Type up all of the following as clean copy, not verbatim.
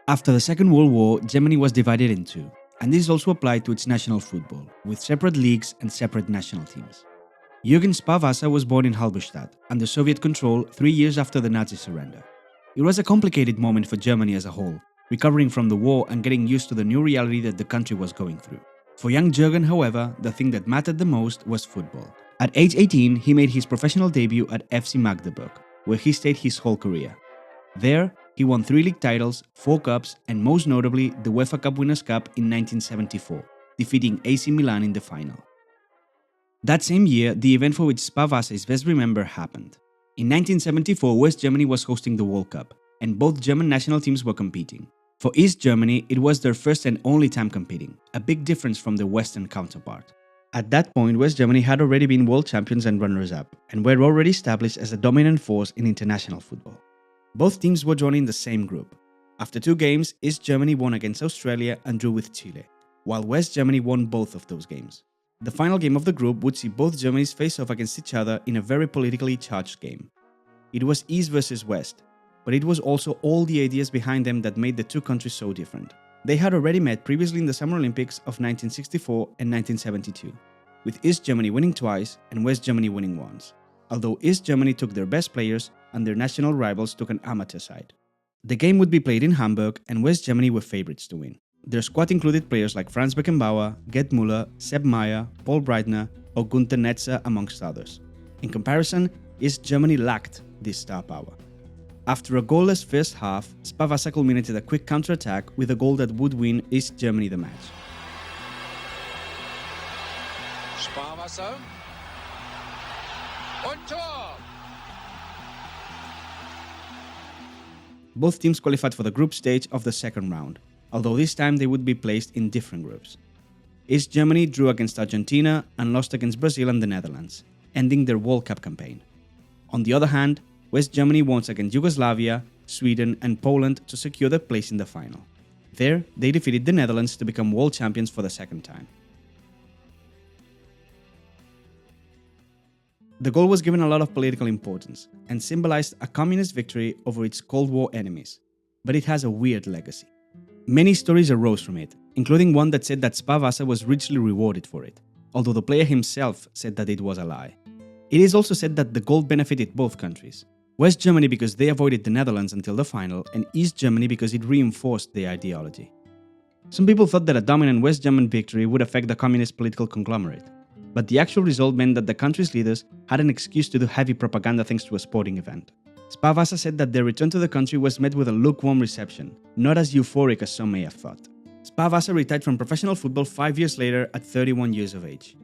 After the Second World War, Germany was divided in two, and this also applied to its national football, with separate leagues and separate national teams. Jürgen Sparwasser was born in Halberstadt, under Soviet control 3 years after the Nazi surrender. It was a complicated moment for Germany as a whole, recovering from the war and getting used to the new reality that the country was going through. For young Jürgen, however, the thing that mattered the most was football. At age 18, he made his professional debut at FC Magdeburg, where he stayed his whole career. There, he won 3 league titles, 4 cups, and most notably the UEFA Cup Winners' Cup in 1974, defeating AC Milan in the final. That same year, the event for which Sparwasser is best remembered happened. In 1974, West Germany was hosting the World Cup, and both German national teams were competing. For East Germany, it was their first and only time competing, a big difference from their Western counterpart. At that point, West Germany had already been world champions and runners-up, and were already established as a dominant force in international football. Both teams were joining the same group. After 2 games, East Germany won against Australia and drew with Chile, while West Germany won both of those games. The final game of the group would see both Germanys face off against each other in a very politically charged game. It was East versus West, but it was also all the ideas behind them that made the two countries so different. They had already met previously in the Summer Olympics of 1964 and 1972, with East Germany winning twice and West Germany winning once, although East Germany took their best players and their national rivals took an amateur side. The game would be played in Hamburg, and West Germany were favorites to win. Their squad included players like Franz Beckenbauer, Gerd Müller, Sepp Maier, Paul Breitner, or Günther Netzer, amongst others. In comparison, East Germany lacked this star power. After a goalless first half, Sparwasser culminated a quick counter-attack with a goal that would win East Germany the match. Sparwasser. Und Tor! Both teams qualified for the group stage of the second round, although this time they would be placed in different groups. East Germany drew against Argentina and lost against Brazil and the Netherlands, ending their World Cup campaign. On the other hand, West Germany won against Yugoslavia, Sweden and Poland to secure their place in the final. There, they defeated the Netherlands to become world champions for the second time. The goal was given a lot of political importance and symbolized a communist victory over its Cold War enemies, but it has a weird legacy. Many stories arose from it, including one that said that Sparwasser was richly rewarded for it, although the player himself said that it was a lie. It is also said that the goal benefited both countries. West Germany because they avoided the Netherlands until the final, and East Germany because it reinforced their ideology. Some people thought that a dominant West German victory would affect the communist political conglomerate, but the actual result meant that the country's leaders had an excuse to do heavy propaganda thanks to a sporting event. Sparwasser said that their return to the country was met with a lukewarm reception, not as euphoric as some may have thought. Sparwasser retired from professional football 5 years later at 31 years of age.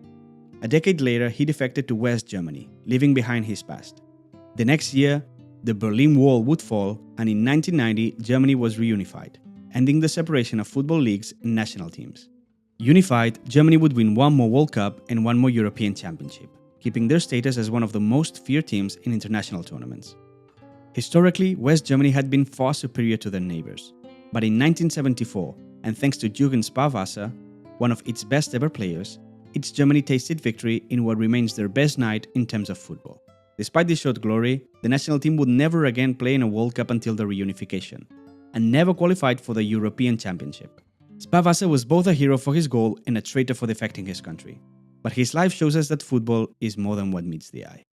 A decade later, he defected to West Germany, leaving behind his past. The next year, the Berlin Wall would fall, and in 1990, Germany was reunified, ending the separation of football leagues and national teams. Unified, Germany would win 1 more World Cup and 1 more European Championship, keeping their status as one of the most feared teams in international tournaments. Historically, West Germany had been far superior to their neighbors, but in 1974, and thanks to Jürgen Sparwasser, one of its best ever players, East Germany tasted victory in what remains their best night in terms of football. Despite this short glory, the national team would never again play in a World Cup until the reunification, and never qualified for the European Championship. Sparwasser was both a hero for his goal and a traitor for defecting his country, but his life shows us that football is more than what meets the eye.